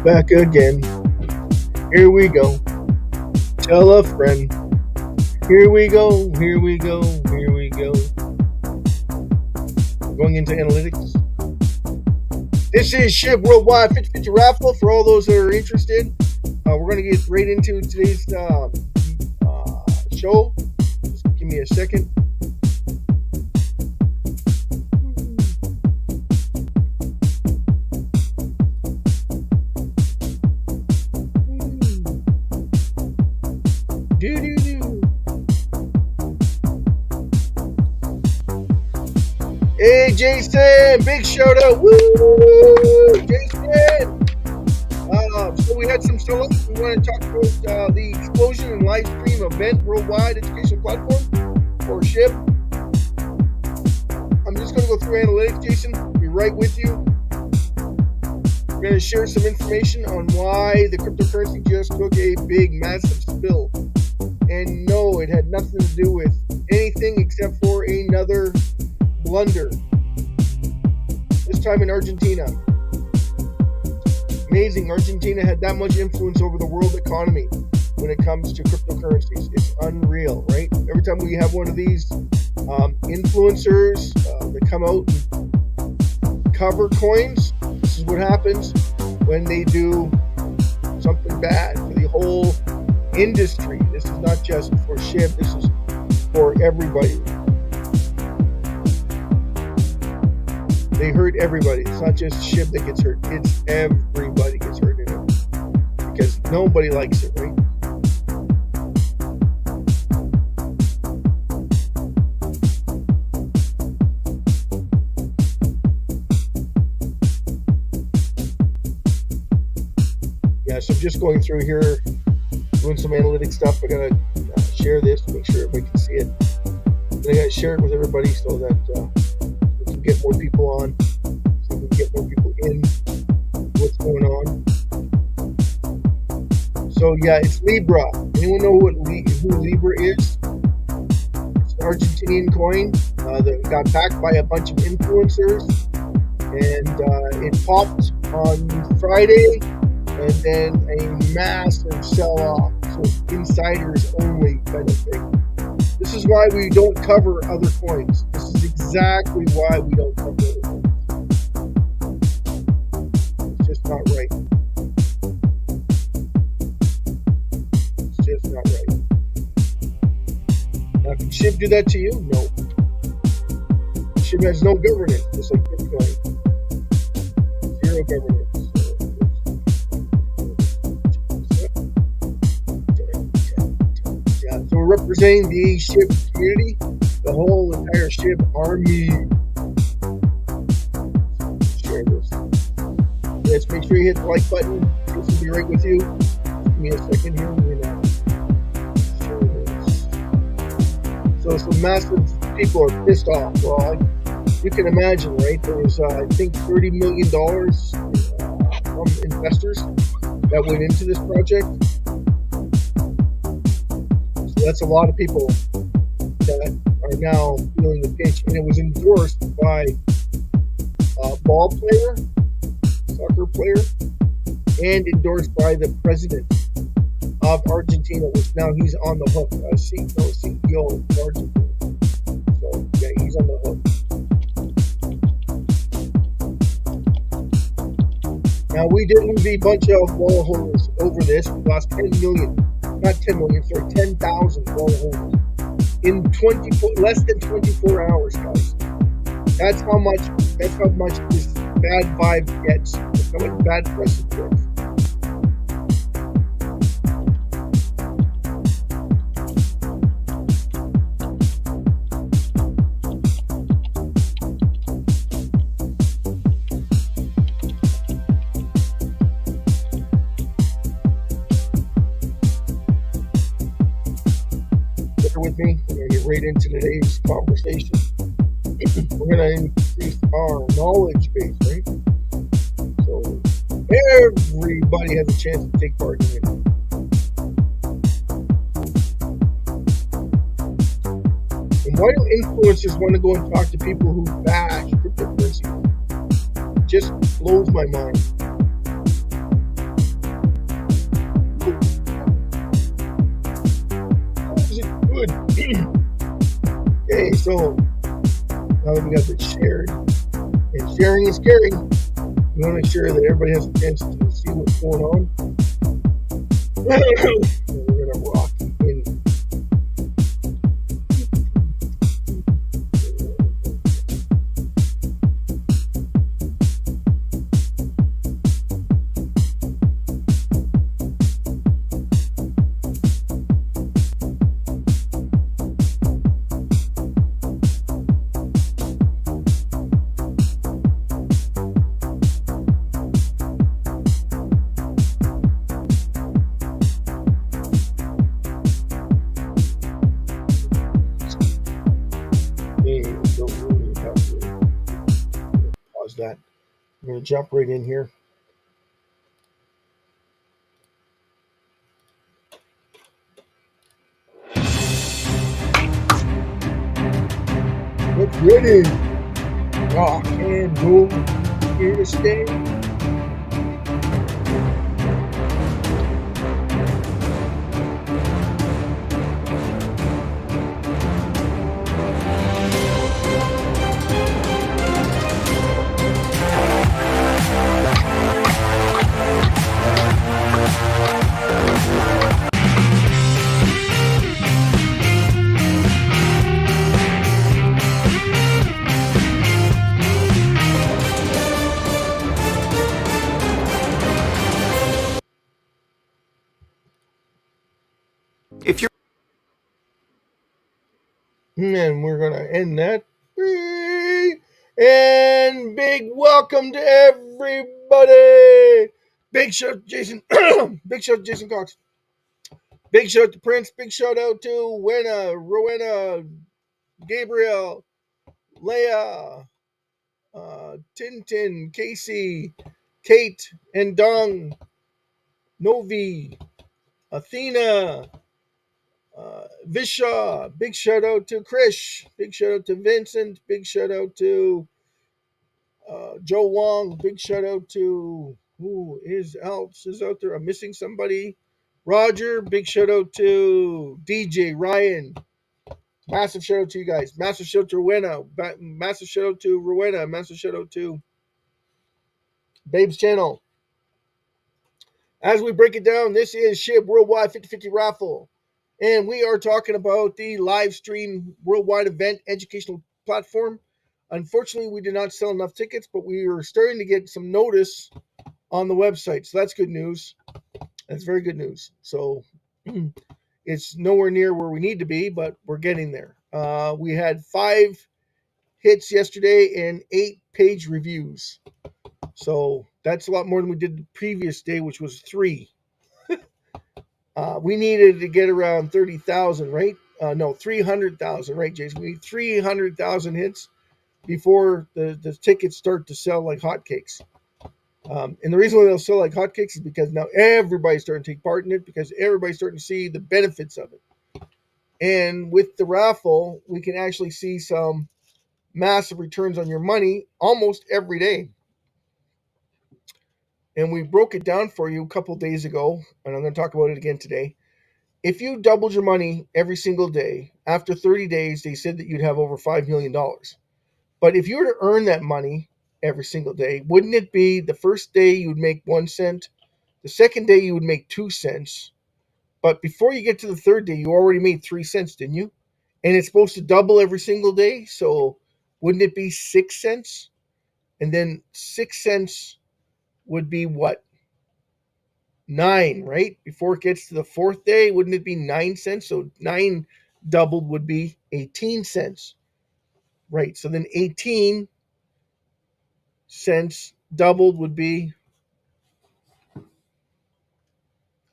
back again. Here we go. Tell a friend. Here we go. Here we go. Here we go. Going into analytics. This is SHIB Worldwide 50/50 raffle for all those that are interested. We're going to get right into today's show. Just give me a second. Hey Jason, big shout out, woo, Jason. So we had some solo-ups. We want to talk about the explosion and live stream event, worldwide educational platform for SHIB. I'm just going to go through analytics, Jason. Be right with you. We're going to share some information on why the cryptocurrency just took a big, massive spill. And no, it had nothing to do with anything except for another blunder. This time in Argentina. Amazing. Argentina had that much influence over the world economy when it comes to cryptocurrencies. It's unreal, right? Every time we have one of these influencers that come out and cover coins, this is what happens when they do something bad for the whole industry. This is not just for SHIB, this is for everybody. They hurt everybody. It's not just SHIB that gets hurt. It's everybody gets hurt in it. Because nobody likes it, right? Yeah, so I'm just going through here, doing some analytic stuff. I gotta share this to make sure everybody can see it. And I gotta share it with everybody so that we can get more people on, so we can get more people in what's going on. So yeah, it's Libra. Anyone know who Libra is? It's an Argentinian coin that got backed by a bunch of influencers, and it popped on Friday, and then a massive sell-off. So insiders only kind of thing. This is why we don't cover other coins. This is exactly why we don't cover other coins. It's just not right. It's just not right. Now, can SHIB do that to you? No. SHIB has no governance, just like Bitcoin. Zero governance. So we're representing the SHIB community, the whole entire SHIB Army. Share this. Let's make sure you hit the like button. This will be right with you. Give me a second here. We're gonna share this. So some massive people are pissed off. Well, you can imagine, right? There was, I think, $30 million from investors that went into this project. That's a lot of people that are now feeling the pinch, and it was endorsed by a ball player, soccer player, and endorsed by the president of Argentina, which now he's on the hook, CEO of Argentina. So yeah, he's on the hook. Now we did lose a bunch of wall holders over this. We lost 10 million. Not 10 million, sorry, 10,000 wall holders in less than 24 hours, guys. That's how much this bad vibe gets. That's how much bad press it gets. With me, we're going to get right into today's conversation. We're going to increase our knowledge base, right? So everybody has a chance to take part in it. And why do influencers want to go and talk to people who bash cryptocurrency? It just blows my mind. Okay, so now that we got this shared, and sharing is caring, we want to make sure that everybody has a chance to see what's going on. We're gonna rock in. Pause that. I'm going to jump right in here. Let's ready. Rock and roll, here to stay. If you're And we're going to end that. And big welcome to everybody. Big shout out to Jason. Big shout out to Jason Cox. Big shout out to Prince. Big shout out to Wena, Rowena, Gabriel, Leah, Tintin, Casey, Kate, and Dong, Novi, Athena, Visha. Big shout out to Krish. Big shout out to Vincent. Big shout out to Joe Wong. Big shout out to who else is out there? I'm missing somebody. Roger. Big shout out to DJ Ryan. Massive shout out to you guys. Massive shout out to Rowena. Massive shout out to Rowena. Massive shout out to Babe's channel. As we break it down, this is SHIB Worldwide 50/50 Raffle. And we are talking about the live stream worldwide event educational platform. Unfortunately, we did not sell enough tickets, but we are starting to get some notice on the website. So that's good news. That's very good news. So it's nowhere near where we need to be, but we're getting there. We had 5 hits yesterday and 8 page reviews. So that's a lot more than we did the previous day, which was 3. We needed to get around 30,000, right? No, 300,000, right, Jason? We need 300,000 hits before the tickets start to sell like hotcakes. And the reason why they'll sell like hotcakes is because now everybody's starting to take part in it because everybody's starting to see the benefits of it. And with the raffle, we can actually see some massive returns on your money almost every day. And we broke it down for you a couple days ago, and I'm going to talk about it again today. If you doubled your money every single day, after 30 days, they said that you'd have over $5 million. But if you were to earn that money every single day, wouldn't it be the first day you would make 1 cent, the second day you would make 2 cents, but before you get to the third day, you already made 3 cents, didn't you? And it's supposed to double every single day, so wouldn't it be 6 cents? And then 6 cents would be what? 9, right? Before it gets to the fourth day, wouldn't it be 9 cents? So 9 doubled would be 18 cents. Right. So then 18 cents doubled would be,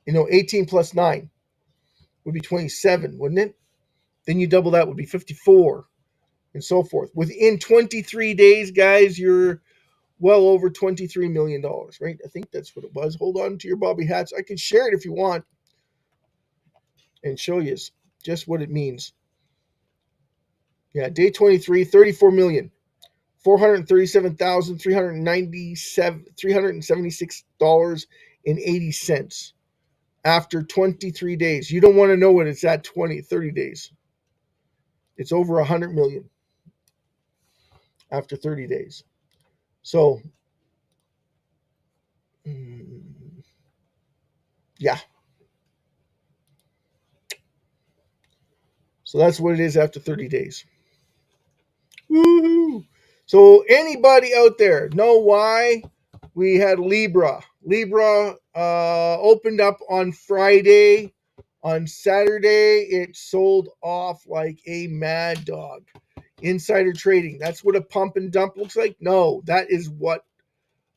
18 plus 9 would be 27, wouldn't it? Then you double that would be 54 and so forth. Within 23 days, guys, you're well over $23 million, right? I think that's what it was. Hold on to your bobby hats. I can share it if you want and show you just what it means. Yeah, day 23, 34 million. $437,376.80 after 23 days. You don't want to know when it's at 30 days. It's over 100 million after 30 days. So, yeah. So that's what it is after 30 days. Woohoo! So anybody out there know why we had Libra? Libra opened up on Friday. On Saturday, it sold off like a mad dog. Insider trading. That's what a pump and dump looks like? No, that is what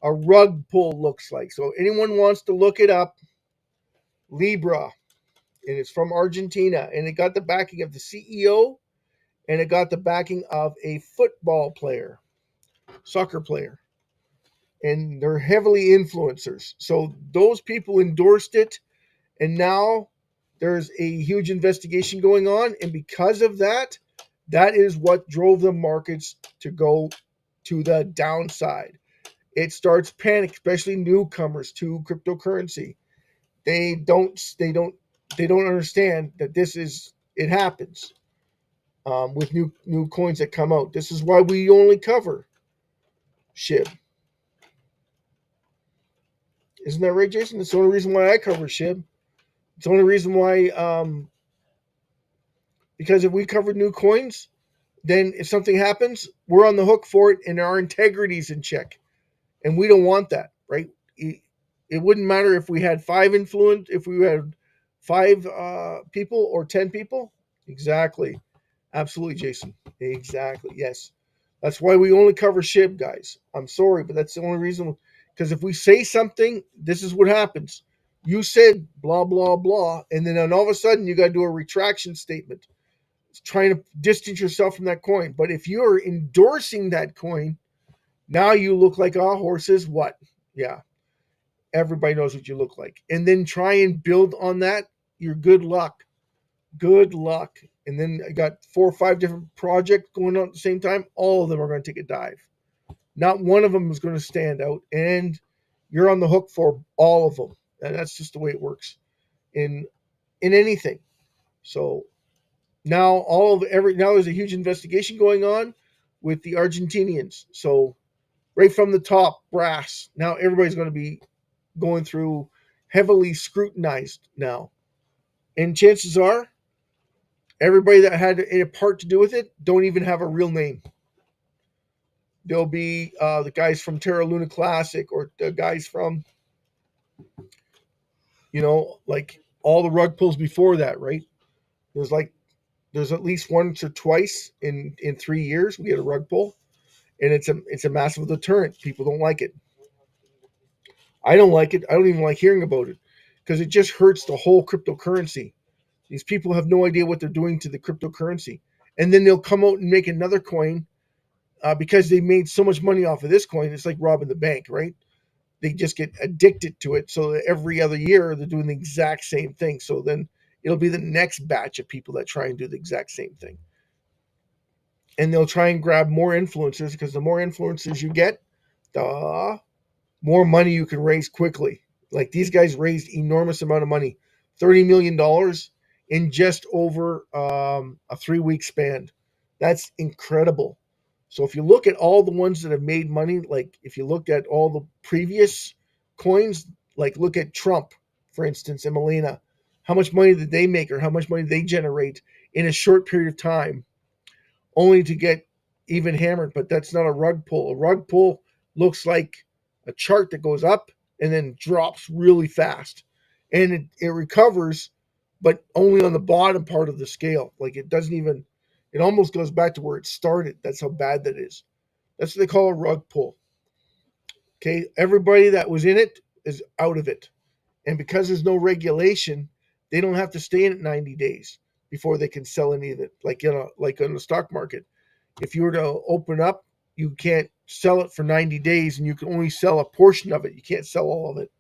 a rug pull looks like. So anyone wants to look it up, Libra, and it's from Argentina, and it got the backing of the CEO, and it got the backing of a football player, soccer player, and they're heavily influencers. So those people endorsed it, and now there's a huge investigation going on, and because of that, that is what drove the markets to go to the downside. It starts panic, especially newcomers to cryptocurrency. They don't understand that this is it happens with new coins that come out. This is why we only cover SHIB. Isn't that right, Jason? It's the only reason why I cover SHIB. It's the only reason why, because if we covered new coins, then if something happens, we're on the hook for it, and our integrity's in check, and we don't want that, right? It wouldn't matter if we had if we had five people or 10 people. Exactly. Absolutely, Jason. Exactly. Yes. That's why we only cover SHIB, guys. I'm sorry, but that's the only reason. Because if we say something, this is what happens. You said blah, blah, blah, and then all of a sudden you got to do a retraction statement trying to distance yourself from that coin. But if you're endorsing that coin, now you look like a horse's what? Yeah. Everybody knows what you look like. And then try and build on that. You're good luck. Good luck. And then I got 4 or 5 different projects going on at the same time. All of them are going to take a dive. Not one of them is going to stand out, and you're on the hook for all of them. And that's just the way it works in anything. So now now there's a huge investigation going on with the Argentinians. So right from the top brass, now everybody's going to be going through heavily scrutinized now. And chances are everybody that had a part to do with it don't even have a real name. There'll be the guys from Terra Luna Classic, or the guys from, like all the rug pulls before that, right? There's at least once or twice in 3 years we get a rug pull, and it's a massive deterrent. People don't like it. I don't like it. I don't even like hearing about it because it just hurts the whole cryptocurrency. These people have no idea what they're doing to the cryptocurrency, and then they'll come out and make another coin because they made so much money off of this coin. It's like robbing the bank, right? They just get addicted to it. So that every other year they're doing the exact same thing. So then it'll be the next batch of people that try and do the exact same thing. And they'll try and grab more influencers, because the more influencers you get, the more money you can raise quickly. Like these guys raised enormous amount of money, $30 million in just over a 3-week span. That's incredible. So if you look at all the ones that have made money, like if you looked at all the previous coins, like look at Trump, for instance, and Melina, how much money did they make, or how much money did they generate in a short period of time, only to get even hammered? But that's not a rug pull. A rug pull looks like a chart that goes up and then drops really fast. And it recovers, but only on the bottom part of the scale. Like it almost goes back to where it started. That's how bad that is. That's what they call a rug pull. Okay. Everybody that was in it is out of it. And because there's no regulation, they don't have to stay in it 90 days before they can sell any of it. Like in the stock market, if you were to open up, you can't sell it for 90 days, and you can only sell a portion of it. You can't sell all of it.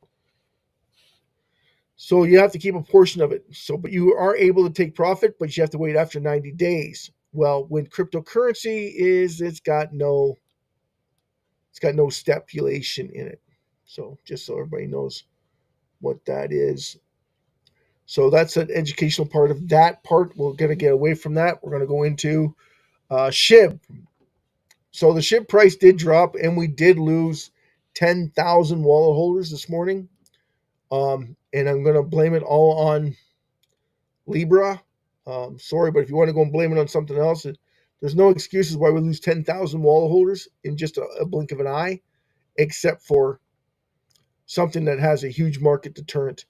So you have to keep a portion of it. So, but you are able to take profit, but you have to wait after 90 days. Well, when cryptocurrency it's got no stipulation in it. So just so everybody knows what that is. So that's an educational part of that part. We're going to get away from that. We're going to go into SHIB. So the SHIB price did drop, and we did lose 10,000 wallet holders this morning. And I'm going to blame it all on Libra. Sorry, but if you want to go and blame it on something else, there's no excuses why we lose 10,000 wallet holders in just a blink of an eye, except for something that has a huge market deterrent.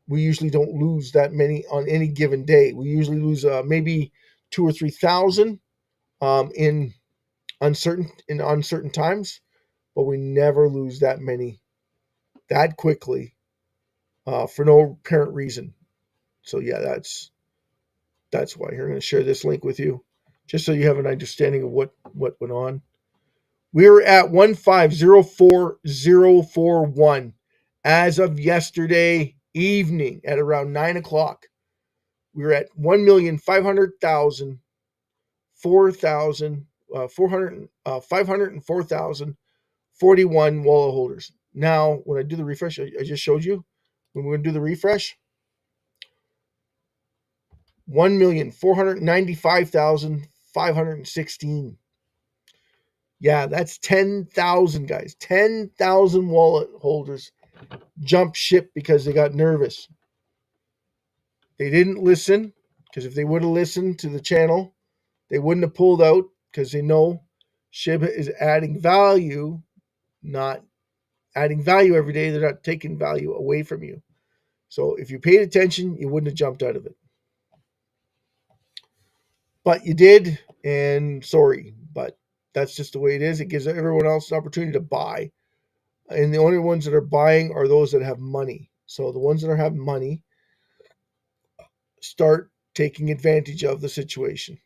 We usually don't lose that many on any given day. We usually lose maybe 2 or 3 thousand in uncertain times, but we never lose that many that quickly for no apparent reason. So yeah, that's why. Here, I'm going to share this link with you, just so you have an understanding of what went on. We were at 1504041 as of yesterday evening at around 9 o'clock. We were at 1,500,000 4,000 504,041 wallet holders. Now, when I do the refresh, I just showed you. When we're going to do the refresh, 1,495,516. Yeah, that's 10,000 guys. 10,000 wallet holders jumped ship because they got nervous. They didn't listen, because if they would have listened to the channel, they wouldn't have pulled out, because they know SHIB is adding value, not adding value every day. They're not taking value away from you. So if you paid attention, you wouldn't have jumped out of it. But you did, and sorry, but that's just the way it is. It gives everyone else an opportunity to buy. And the only ones that are buying are those that have money. So the ones that have money start taking advantage of the situation.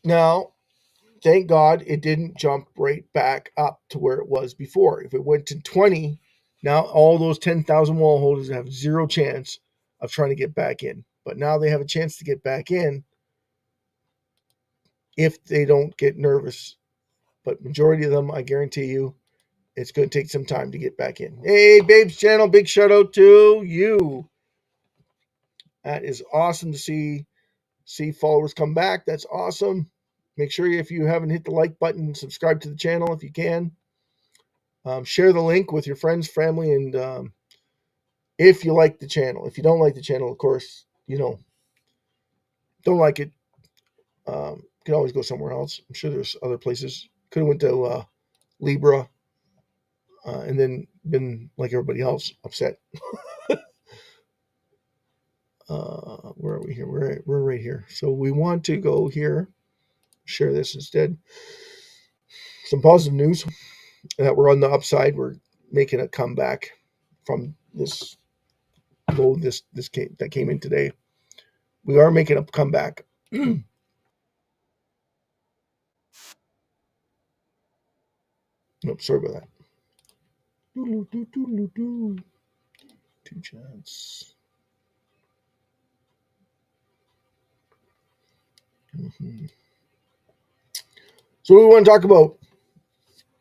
Now, thank God it didn't jump right back up to where it was before. If it went to 20, now all those 10,000 wall holders have zero chance of trying to get back in. But now they have a chance to get back in if they don't get nervous. But majority of them, I guarantee you, it's going to take some time to get back in. Hey, Babes Channel, big shout out to you. That is awesome to see followers come back. That's awesome. Make sure if you haven't hit the like button, subscribe to the channel if you can. Share the link with your friends, family, and if you like the channel. If you don't like the channel, of course, don't like it, you can always go somewhere else. I'm sure there's other places. Could have went to Libra and then been like everybody else, upset. Where are we here? We're right here. So we want to go here, share this instead. Some positive news that we're on the upside. We're making a comeback from this low that came in today. We are making a comeback. Nope, sorry about that. Two chats. Mm-hmm. So we want to talk about.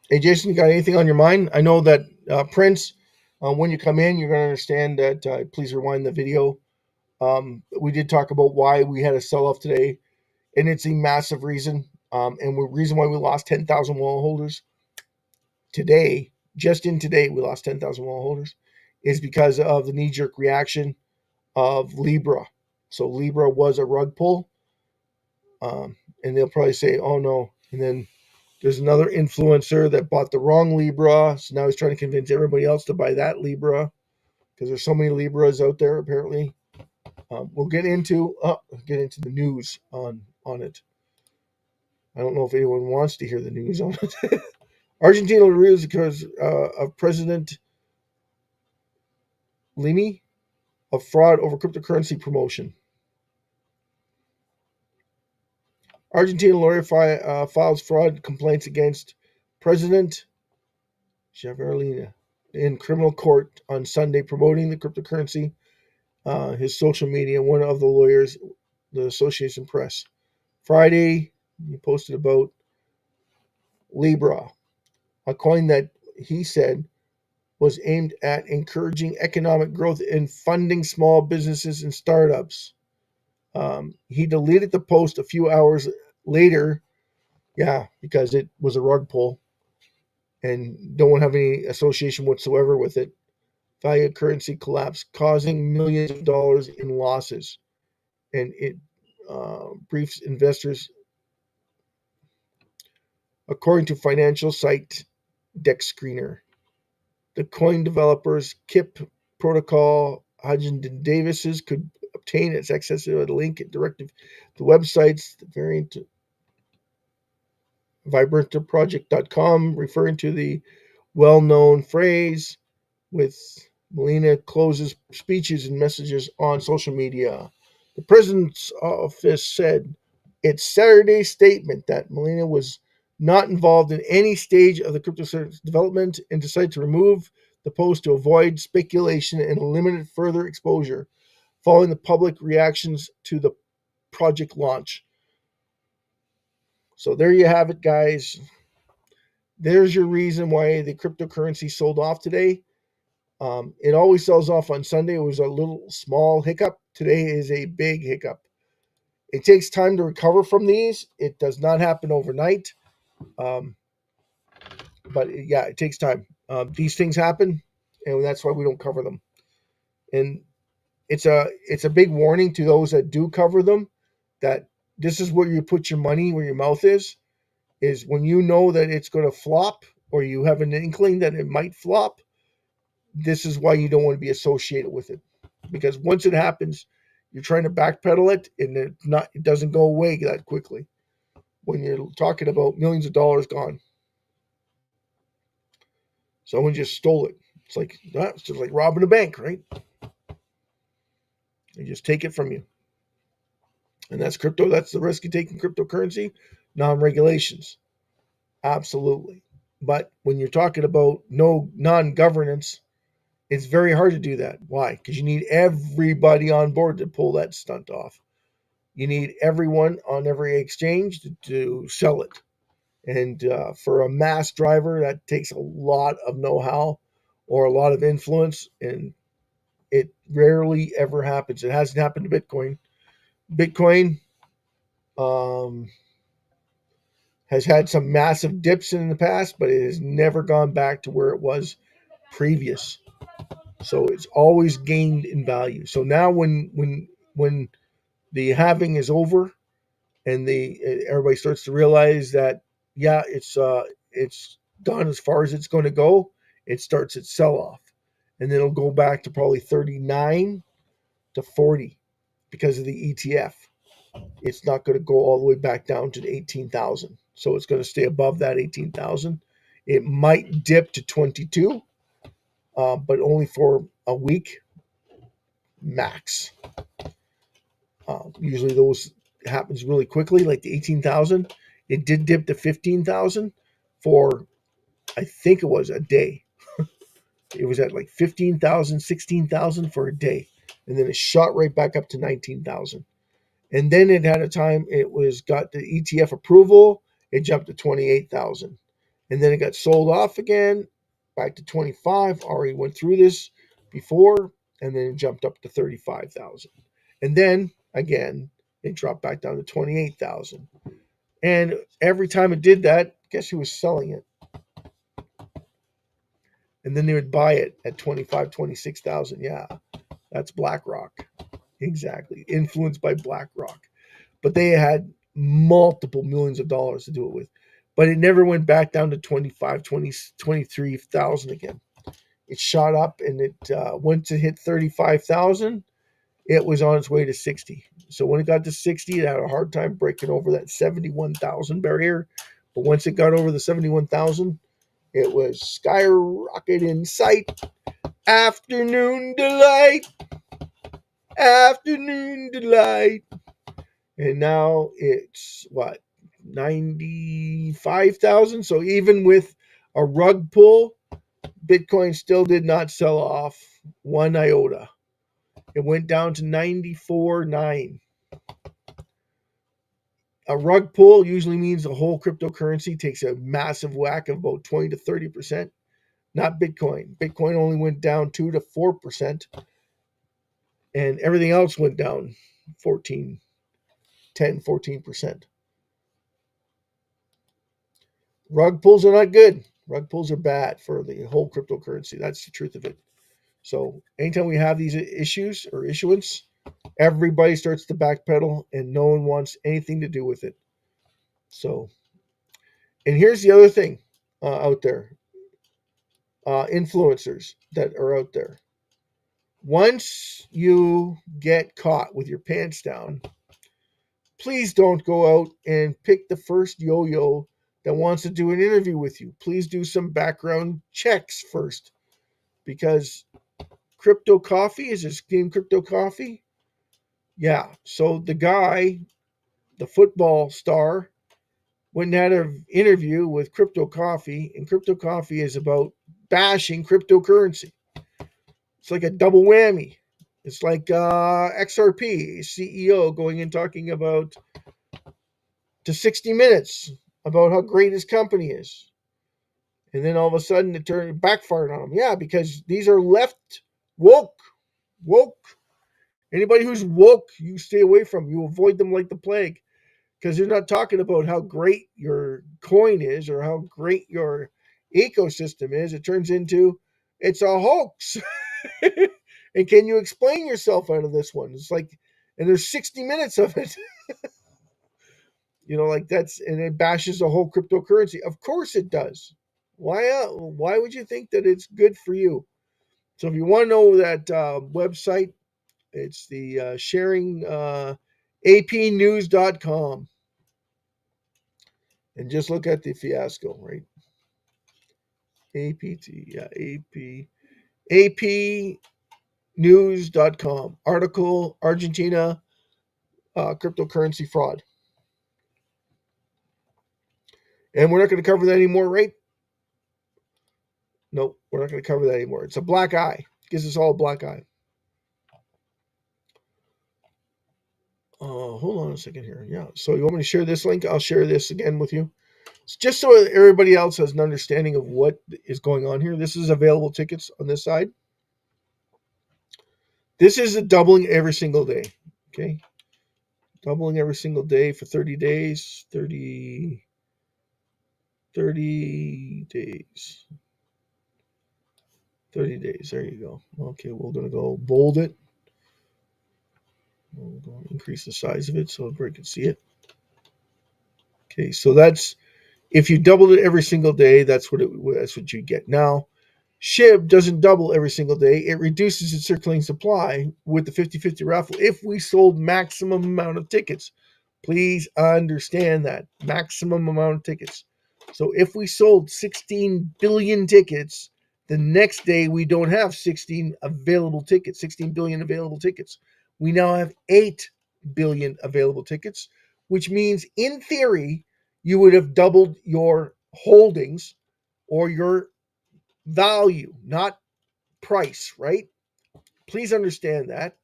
Hey, Jason, you got anything on your mind? I know that Prince, when you come in, you're going to understand that. Please rewind the video. We did talk about why we had a sell-off today, and it's a massive reason. And the reason why we lost 10,000 wall holders today, just in today, we lost 10,000 wall holders, is because of the knee-jerk reaction of Libra. So Libra was a rug pull, and they'll probably say, "Oh no," and then there's another influencer that bought the wrong Libra, so now he's trying to convince everybody else to buy that Libra because there's so many Libras out there. Apparently, we'll get into the news on it. I don't know if anyone wants to hear the news on it. Argentina loses because of President Limi of fraud over cryptocurrency promotion. Argentina lawyer files fraud complaints against President Javier in criminal court on Sunday, promoting the cryptocurrency. His social media, one of the lawyers, the Association Press. Friday, he posted about Libra, a coin that he said was aimed at encouraging economic growth and funding small businesses and startups. He deleted the post a few hours later, yeah, because it was a rug pull and don't have any association whatsoever with it. Value of currency collapse, causing millions of dollars in losses. And it briefs investors, according to financial site Deck Screener. The coin developers KIP protocol Hodgson Davis's could obtain its access to a link directive to websites, the variant vibrantaproject.com, referring to the well-known phrase with Molina closes speeches and messages on social media. The president's office said its Saturday statement that Molina was not involved in any stage of the cryptocurrency development and decided to remove the post to avoid speculation and limit further exposure following the public reactions to the project launch. So there you have it, guys. There's your reason why the cryptocurrency sold off today. It always sells off on Sunday. It was a little small hiccup. Today is a big hiccup. It takes time to recover from these. It does not happen overnight. Um, but yeah, it takes time. These things happen, and that's why we don't cover them. And it's a big warning to those that do cover them that this is where you put your money where your mouth is when you know that it's going to flop or you have an inkling that it might flop. This is why you don't want to be associated with it, because once it happens, you're trying to backpedal it, and it doesn't go away that quickly. When you're talking about millions of dollars gone, someone just stole it. It's just like robbing a bank, right? They just take it from you, and that's crypto. That's the risk you take in cryptocurrency. Non-regulations, absolutely. But when you're talking about no non-governance, it's very hard to do that. Why? Because you need everybody on board to pull that stunt off. You need everyone on every exchange to sell it. And for a mass driver, that takes a lot of know how or a lot of influence. And it rarely ever happens. It hasn't happened to Bitcoin. Bitcoin um, has had some massive dips in the past, but it has never gone back to where it was previous. So it's always gained in value. So now when the halving is over, and everybody starts to realize that yeah, it's gone as far as it's going to go. It starts its sell off, and then it'll go back to probably 39 to 40 because of the ETF. It's not going to go all the way back down to the 18,000, so it's going to stay above that 18,000. It might dip to 22, but only for a week max. Usually those happens really quickly, like the 18,000. It did dip to 15,000 for, I think it was a day. It was at like 15,000, 16,000 for a day. And then it shot right back up to 19,000. And then it had a time it was got the ETF approval. It jumped to 28,000. And then it got sold off again back to 25. Already went through this before. And then it jumped up to 35,000. And then again, it dropped back down to 28,000. And every time it did that, guess who was selling it? And then they would buy it at 25, 26,000. Yeah, that's BlackRock. Exactly. Influenced by BlackRock. But they had multiple millions of dollars to do it with. But it never went back down to 25, 20, 23,000 again. It shot up, and it once it hit 35,000, it was on its way to 60. So when it got to 60, it had a hard time breaking over that 71,000 barrier. But once it got over the 71,000, it was skyrocket in sight. Afternoon delight. Afternoon delight. And now it's what? 95,000. So even with a rug pull, Bitcoin still did not sell off one iota. It went down to 94.9. A rug pull usually means the whole cryptocurrency takes a massive whack of about 20 to 30%. not Bitcoin. Bitcoin only went down 2 to 4%, and everything else went down 14, 10, 14%. Rug pulls are not good. Rug pulls are bad for the whole cryptocurrency. That's the truth of it. So anytime we have these issues or issuance, everybody starts to backpedal and no one wants anything to do with it. So, and here's the other thing out there, influencers that are out there. Once you get caught with your pants down, please don't go out and pick the first yo-yo that wants to do an interview with you. Please do some background checks first, because Crypto Coffee, is this game Crypto Coffee? Yeah. So the guy, the football star, went and had an interview with Crypto Coffee, and Crypto Coffee is about bashing cryptocurrency. It's like a double whammy. It's like XRP CEO going and talking about to 60 Minutes about how great his company is. And then all of a sudden it backfired on him. Yeah, because these are left woke. Anybody who's woke, you stay away from. You avoid them like the plague, because they're not talking about how great your coin is or how great your ecosystem is. It turns into it's a hoax. And can you explain yourself out of this one? It's like, and there's 60 minutes of it. Like that's, and it bashes the whole cryptocurrency. Of course it does. Why would you think that it's good for you? So if you want to know that website, it's the sharing apnews.com, and just look at the fiasco, right? APT, yeah, apnews.com article, Argentina cryptocurrency fraud. And we're not going to cover that anymore, right? No, we're not going to cover that anymore. It's a black eye. It gives us all a black eye. Hold on a second here. Yeah. So you want me to share this link? I'll share this again with you. It's just so everybody else has an understanding of what is going on here. This is available tickets on this side. This is a doubling every single day. Okay. Doubling every single day for 30 days. 30 days. 30 days. There you go. Okay, we're going to go bold it. We'll go increase the size of it so everybody can see it. Okay, so that's, if you doubled it every single day, that's what you get. Now, SHIB doesn't double every single day. It reduces its circulating supply with the 50-50 raffle if we sold maximum amount of tickets. Please understand that. Maximum amount of tickets. So if we sold 16 billion tickets, the next day we don't have 16 billion available tickets. We now have 8 billion available tickets, which means in theory, you would have doubled your holdings or your value, not price, right? Please understand that.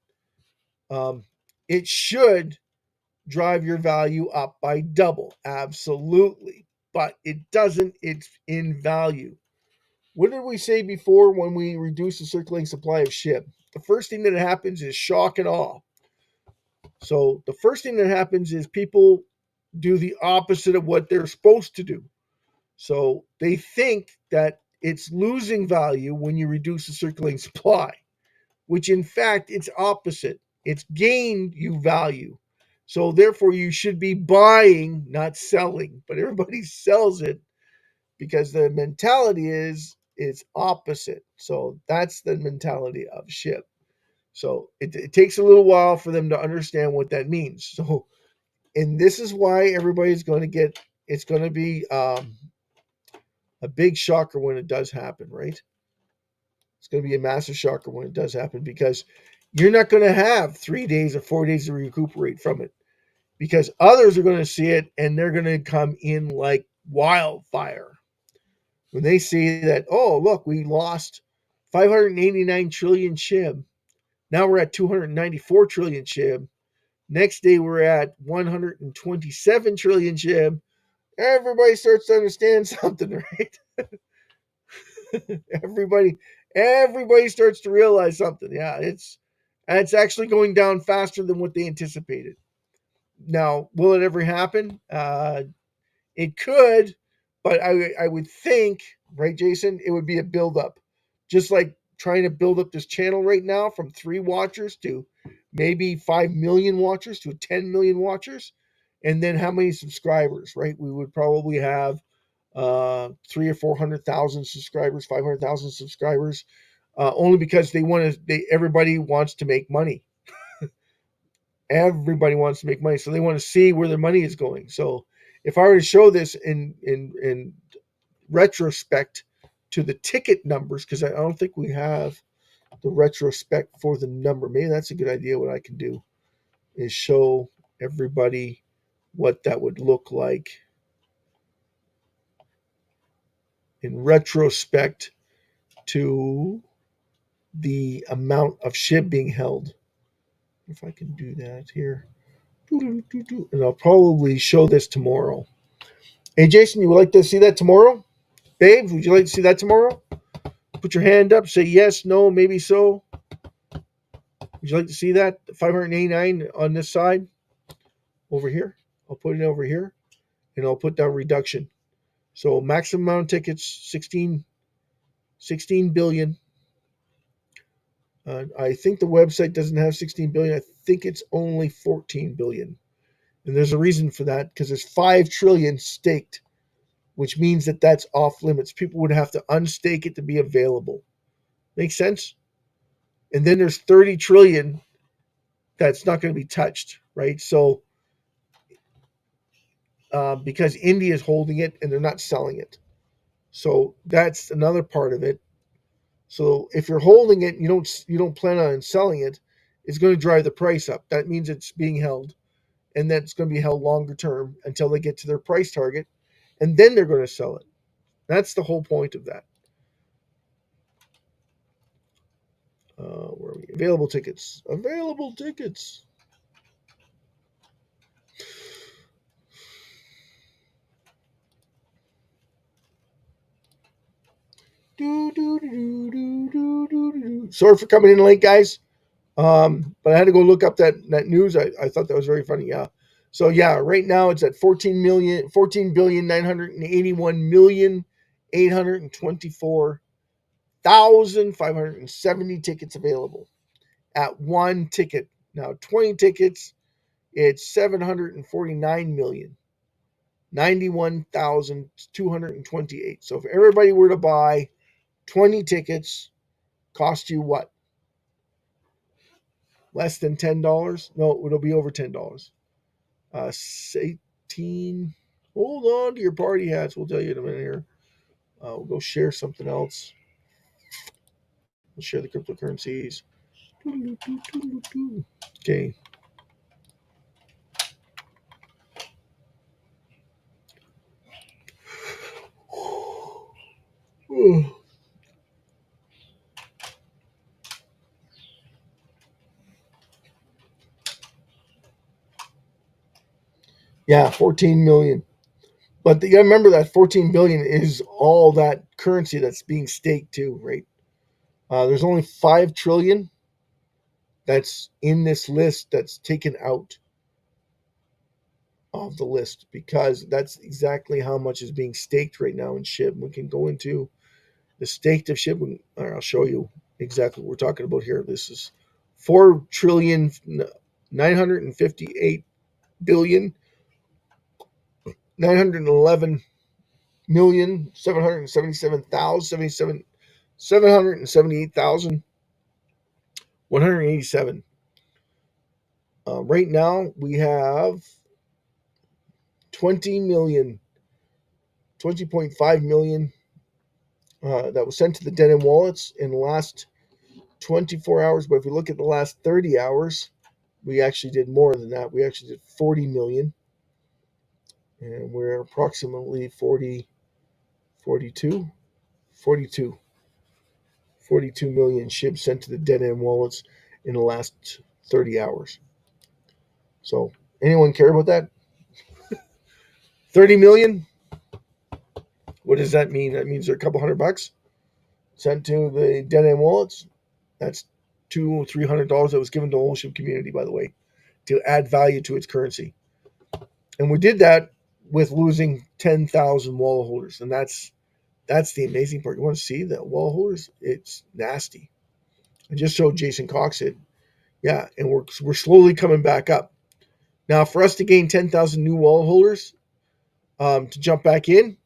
It should drive your value up by double, absolutely, but it doesn't. It's in value. What did we say before when we reduce the circulating supply of SHIB? The first thing that happens is shock and awe. So the first thing that happens is people do the opposite of what they're supposed to do. So they think that it's losing value when you reduce the circulating supply, which in fact it's opposite. It's gained you value. So therefore you should be buying, not selling. But everybody sells it because the mentality is it's opposite. So that's the mentality of SHIB. So it takes a little while for them to understand what that means. So, and this is why everybody's going to get, it's going to be a big shocker when it does happen, right? It's going to be a massive shocker when it does happen, because you're not going to have 3 days or 4 days to recuperate from it, because others are going to see it and they're going to come in like wildfire. When they see that, oh, look, we lost 589 trillion SHIB. Now we're at 294 trillion SHIB. Next day we're at 127 trillion SHIB. Everybody starts to understand something, right? everybody everybody starts to realize something. Yeah, it's actually going down faster than what they anticipated. Now, will it ever happen? It could, but I would think, right, Jason, it would be a buildup, just like trying to build up this channel right now from 3 watchers to maybe 5 million watchers to 10 million watchers, and then how many subscribers, right? We would probably have 300,000 or 400,000 subscribers, 500,000 subscribers, only because they want to. Everybody wants to make money. Everybody wants to make money, so they want to see where their money is going. So if I were to show this in retrospect to the ticket numbers, because I don't think we have the retrospect for the number. Maybe that's a good idea. What I can do is show everybody what that would look like in retrospect to the amount of SHIB being held. If I can do that here. And I'll probably show this tomorrow. Hey, Jason, you would like to see that tomorrow? Babe, would you like to see that tomorrow? Put your hand up, say yes, no, maybe so. Would you like to see that? 589 on this side over here. I'll put it over here and I'll put down reduction. So maximum amount of tickets, 16 billion. I think the website doesn't have 16 billion. I think it's only 14 billion. And there's a reason for that because there's 5 trillion staked, which means that that's off limits. People would have to unstake it to be available. Make sense? And then there's 30 trillion that's not going to be touched, right? So because India is holding it and they're not selling it. So that's another part of it. So if you're holding it, you don't plan on selling it, it's going to drive the price up. That means it's being held, and that's going to be held longer term until they get to their price target, and then they're going to sell it. That's the whole point of that. Where are we? Available tickets. Available tickets. Sorry for coming in late, guys. But I had to go look up that news. I thought that was very funny. Yeah. So yeah, right now it's at 14,981,824,570 tickets available at one ticket. Now 20 tickets, it's 749,091,228. So if everybody were to buy 20 tickets, cost you what? Less than $10? No, it'll be over $10. 18. Hold on to your party hats. We'll tell you in a minute here. We'll go share something else. We'll share the cryptocurrencies. Okay. Yeah, 14 million. But you got to remember that 14 billion is all that currency that's being staked too, right? There's only 5 trillion that's in this list that's taken out of the list because that's exactly how much is being staked right now in SHIB. We can go into the staked of SHIB. I'll show you exactly what we're talking about here. This is 4 trillion 958 billion 911 million 778,187. Right now we have 20 million, 20.5 million that was sent to the dead end wallets in the last 24 hours. But if we look at the last 30 hours, we actually did more than that. We actually did 40 million. And we're approximately 42 million SHIB sent to the dead end wallets in the last 30 hours. So, anyone care about that? 30 million? What does that mean? That means they're a couple $100. sent to the dead end wallets. That's $200-300 that was given to the whole SHIB community, by the way, to add value to its currency. And we did that with losing 10,000 wallet holders, and that's the amazing part. You want to see the wallet holders? It's nasty. I just showed Jason Cox it. Yeah, and we're slowly coming back up. Now, for us to gain 10,000 new wallet holders, to jump back in,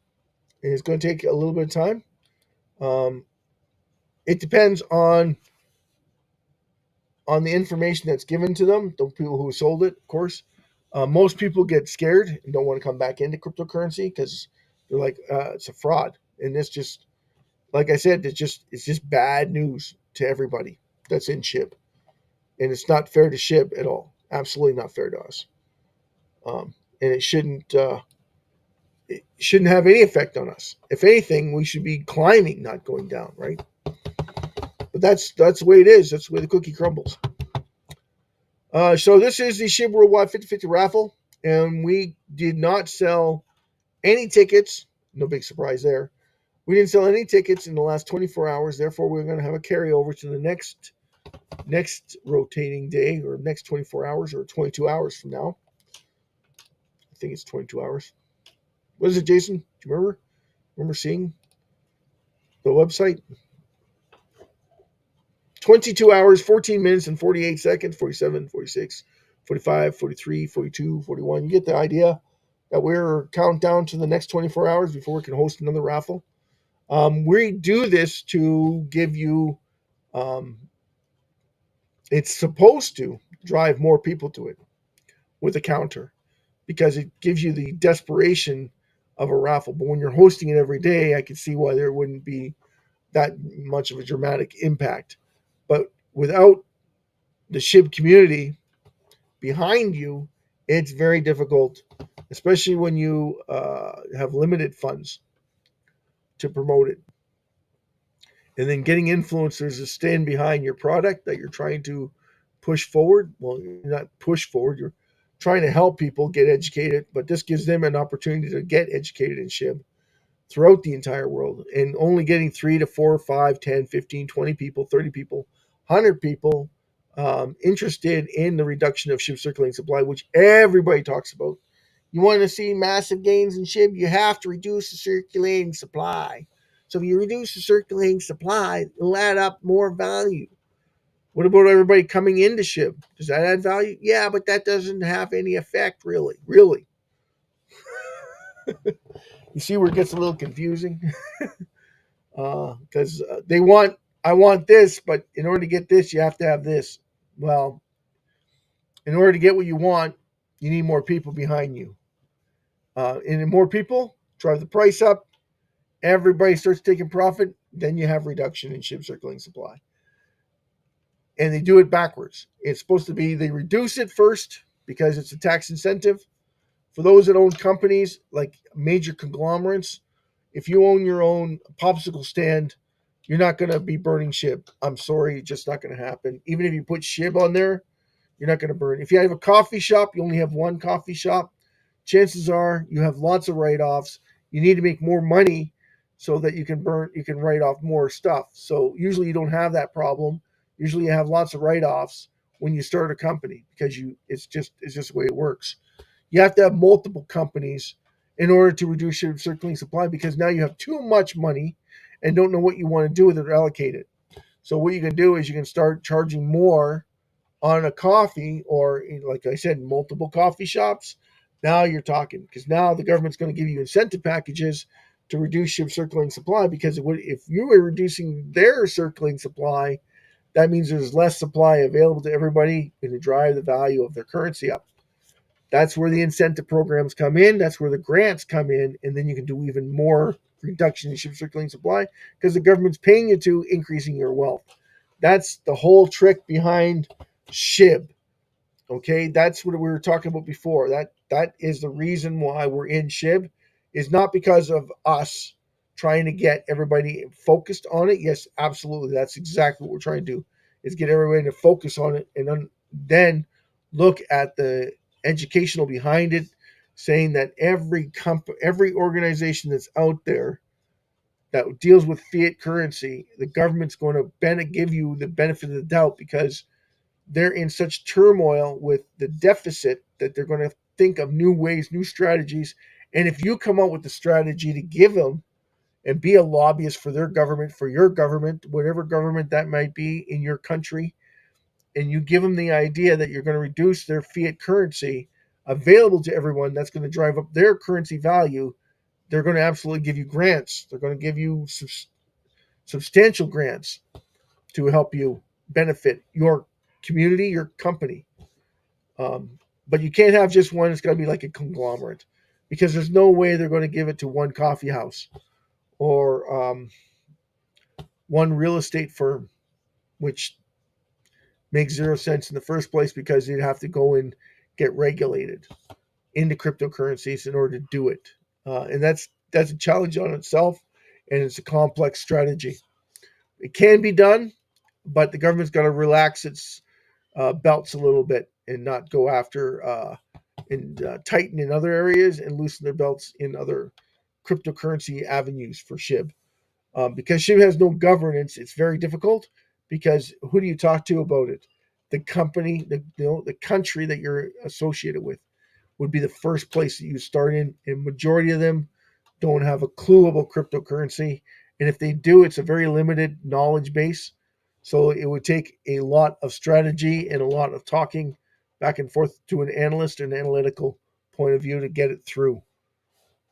it's going to take a little bit of time. It depends on the information that's given to them, the people who sold it, of course. Most people get scared and don't want to come back into cryptocurrency because they're like, it's a fraud. And this just, like I said, it's just bad news to everybody that's in SHIB. And it's not fair to SHIB at all. Absolutely not fair to us. And it shouldn't have any effect on us. If anything, we should be climbing, not going down, right? But that's the way it is. That's the way the cookie crumbles. So this is the SHIB Worldwide 50/50 raffle, and we did not sell any tickets. No big surprise there. We didn't sell any tickets in the last 24 hours. Therefore, we're going to have a carryover to the next rotating day, or next 24 hours, or 22 hours from now. I think it's 22 hours. What is it, Jason? Do you remember? Remember seeing the website? 22 hours, 14 minutes, and 48 seconds, 47, 46, 45, 43, 42, 41. You get the idea that we're counting down to the next 24 hours before we can host another raffle. We do this to give you, it's supposed to drive more people to it with a counter because it gives you the desperation of a raffle. But when you're hosting it every day, I can see why there wouldn't be that much of a dramatic impact. But without the SHIB community behind you, it's very difficult, especially when you have limited funds to promote it. And then getting influencers to stand behind your product that you're trying to push forward. Well, you're not push forward, you're trying to help people get educated, but this gives them an opportunity to get educated in SHIB throughout the entire world. And only getting 3 to 4, 5, 10, 15, 20 people, 30 people, 100 people interested in the reduction of SHIB circulating supply, which everybody talks about. You want to see massive gains in SHIB, you have to reduce the circulating supply. So if you reduce the circulating supply, it'll add up more value. What about everybody coming into SHIB? Does that add value? Yeah, but that doesn't have any effect, really. Really. You see where it gets a little confusing? Because I want this, but in order to get this, you have to have this. Well, in order to get what you want, you need more people behind you. And more people drive the price up. Everybody starts taking profit. Then you have reduction in SHIB circulating supply. And they do it backwards. It's supposed to be they reduce it first because it's a tax incentive. For those that own companies like major conglomerates, if you own your own popsicle stand, you're not going to be burning SHIB. I'm sorry, it's just not going to happen. Even if you put SHIB on there, you're not going to burn. If you have a coffee shop, you only have one coffee shop. Chances are you have lots of write-offs. You need to make more money so that you can write off more stuff. So usually you don't have that problem. Usually you have lots of write-offs when you start a company because it's just the way it works. You have to have multiple companies in order to reduce your circulating supply because now you have too much money and don't know what you want to do with it or allocate it. So what you can do is you can start charging more on a coffee or, like I said, multiple coffee shops. Now you're talking because now the government's going to give you incentive packages to reduce your circulating supply because if you were reducing their circulating supply, that means there's less supply available to everybody and to drive the value of their currency up. That's where the incentive programs come in. That's where the grants come in. And then you can do even more reduction in SHIB circulating supply because the government's paying you to increasing your wealth. That's the whole trick behind SHIB. Okay, that's what we were talking about before. That is the reason why we're in SHIB, is not because of us trying to get everybody focused on it. Yes, absolutely. That's exactly what we're trying to do, is get everybody to focus on it and then look at the educational behind it, saying that every organization that's out there that deals with fiat currency, the government's going to give you the benefit of the doubt because they're in such turmoil with the deficit that they're going to think of new ways, new strategies. And if you come out with the strategy to give them and be a lobbyist for their government, for your government, whatever government that might be in your country, and you give them the idea that you're going to reduce their fiat currency available to everyone, that's going to drive up their currency value. They're going to absolutely give you grants. They're going to give you substantial grants to help you benefit your community, your company. But you can't have just one. It's got to be like a conglomerate because there's no way they're going to give it to one coffee house or one real estate firm, which makes zero sense in the first place because you'd have to go and get regulated into cryptocurrencies in order to do it. And that's a challenge on itself, and it's a complex strategy. It can be done, but the government's got to relax its belts a little bit and not go after and tighten in other areas and loosen their belts in other cryptocurrency avenues for SHIB. Because SHIB has no governance, it's very difficult because who do you talk to about it? The company, the country that you're associated with would be the first place that you start in. And majority of them don't have a clue about cryptocurrency. And if they do, it's a very limited knowledge base. So it would take a lot of strategy and a lot of talking back and forth to an analyst or an analytical point of view to get it through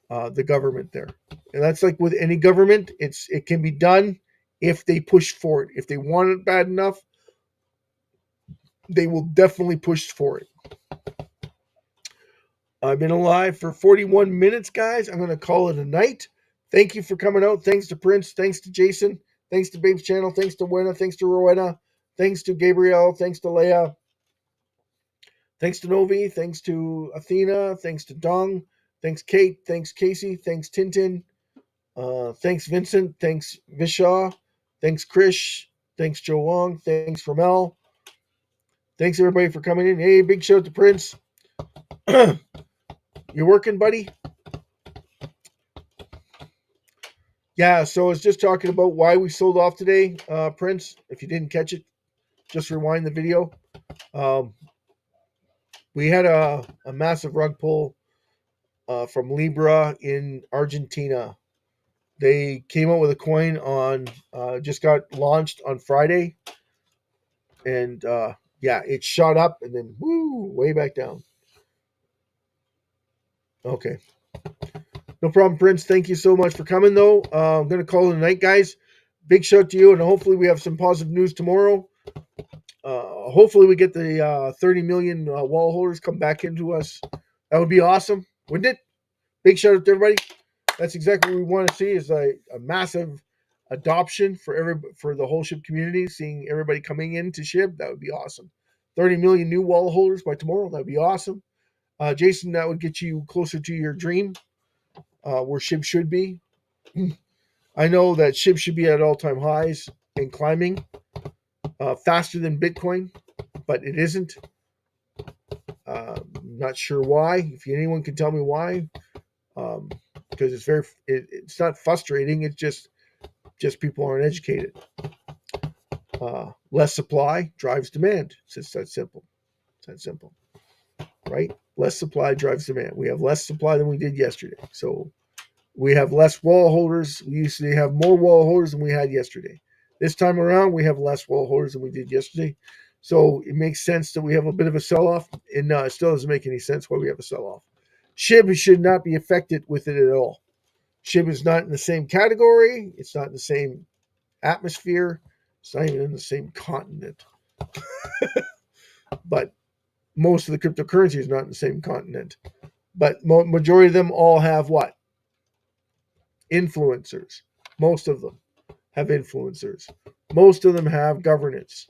the government there. And that's like with any government, it can be done if they push for it. If they want it bad enough, they will definitely push for it. I've been alive for 41 minutes, guys. I'm going to call it a night. Thank you for coming out. Thanks to Prince. Thanks to Jason. Thanks to Babe's channel. Thanks to Wena. Thanks to Rowena. Thanks to Gabrielle. Thanks to Leia. Thanks to Novi. Thanks to Athena. Thanks to Dong. Thanks Kate. Thanks Casey. Thanks Tintin. Thanks Vincent. Thanks Vishaw. Thanks Krish. Thanks Joe Wong. Thanks Ramel. Thanks everybody for coming in. Hey, big shout out to Prince. You working, buddy? Yeah, so I was just talking about why we sold off today, Prince. If you didn't catch it, just rewind the video. We had a massive rug pull from Libra in Argentina. They came out with a coin on, just got launched on Friday. And yeah, it shot up and then way back down. Okay. No problem, Prince. Thank you so much for coming, though. I'm going to call it a night, guys. Big shout to you, and hopefully we have some positive news tomorrow. Hopefully we get the 30 million wall holders come back into us. That would be awesome, wouldn't it? Big shout out to everybody. That's exactly what we want to see is a massive adoption for the whole SHIB community, seeing everybody coming into SHIB. That would be awesome. 30 million new wall holders by tomorrow. That would be awesome. Jason, that would get you closer to your dream. Where SHIB should be. I know that SHIB should be at all-time highs and climbing faster than Bitcoin, but it isn't. Not sure why. If anyone can tell me why, because it's not frustrating. It's just people aren't educated. Less supply drives demand. It's just that simple. It's that simple, right? Less supply drives demand. We have less supply than we did yesterday. So we have less wall holders. We usually have more wall holders than we had yesterday. This time around, we have less wall holders than we did yesterday. So it makes sense that we have a bit of a sell-off. And no, it still doesn't make any sense why we have a sell-off. SHIB should not be affected with it at all. SHIB is not in the same category. It's not in the same atmosphere. It's not even in the same continent. But most of the cryptocurrency is not in the same continent. But majority of them all have what? Influencers. Most of them have influencers. Most of them have governance.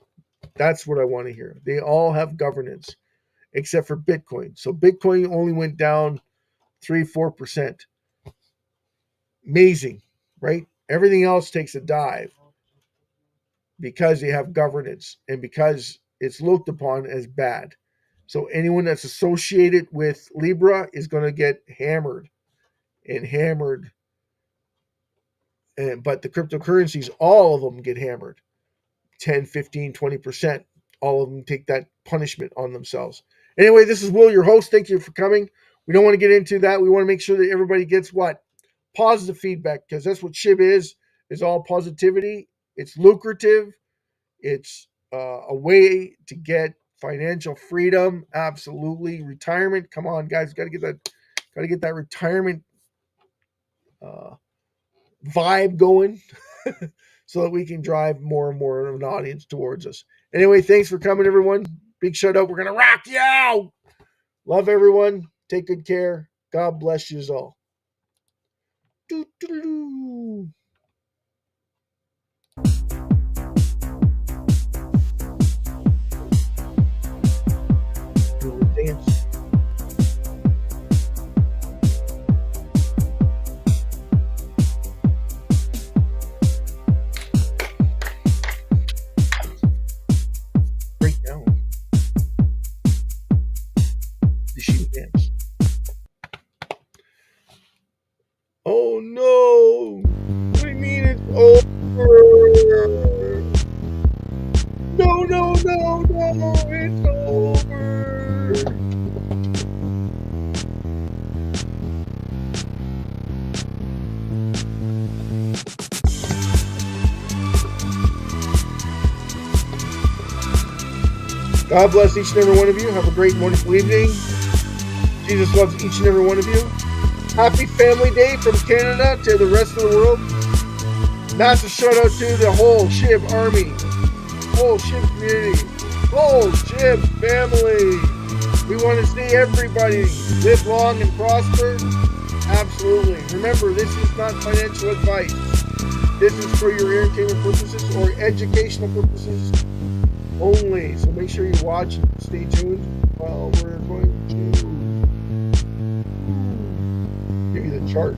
That's what I want to hear. They all have governance, except for Bitcoin. So Bitcoin only went down 3-4%. Amazing, right? Everything else takes a dive because they have governance and because it's looked upon as bad. So anyone that's associated with Libra is going to get hammered and hammered But the cryptocurrencies, all of them get hammered. 10, 15, 20%. All of them take that punishment on themselves. Anyway, this is Will, your host. Thank you for coming. We don't want to get into that. We want to make sure that everybody gets what? Positive feedback, because that's what SHIB is all positivity. It's lucrative. It's a way to get financial freedom. Absolutely. Retirement. Come on, guys. Got to get that retirement vibe going so that we can drive more and more of an audience towards us. Anyway, thanks for coming, everyone. Big shout out. We're going to rock you out. Love everyone. Take good care. God bless you all. Doo-doo-doo. Do the dance. Break down. The SHIB dance. Oh no! What do you mean it's over? No, it's over! God bless each and every one of you. Have a great wonderful evening. Jesus loves each and every one of you. Happy Family Day from Canada to the rest of the world. Massive shout out to the whole SHIB Army, whole SHIB community, whole SHIB family. We want to see everybody live long and prosper. Absolutely. Remember, this is not financial advice. This is for your entertainment purposes or educational purposes only. So make sure you watch and stay tuned. Well, we're going to give you the chart.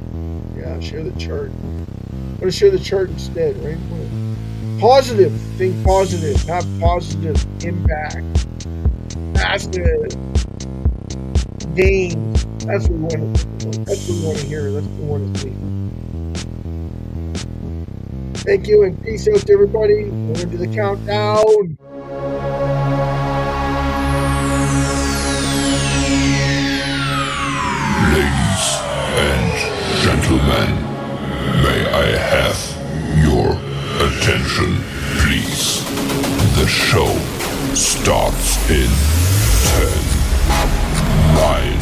Yeah, share the chart. I'm going to share the chart instead, right? Positive. Think positive. Have positive impact. Massive gain. That's what we want to. That's what we want to hear. That's what we want to see. Thank you and peace out to everybody. We're going to do the countdown. Ladies and gentlemen, may I have your attention, please? The show starts in 10, 9,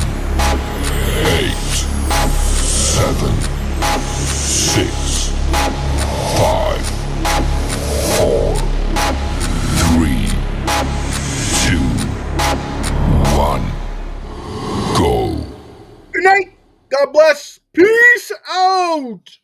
8, 7, 6, 5, 4, 3, 2, 1, go. Good night. God bless. Peace out.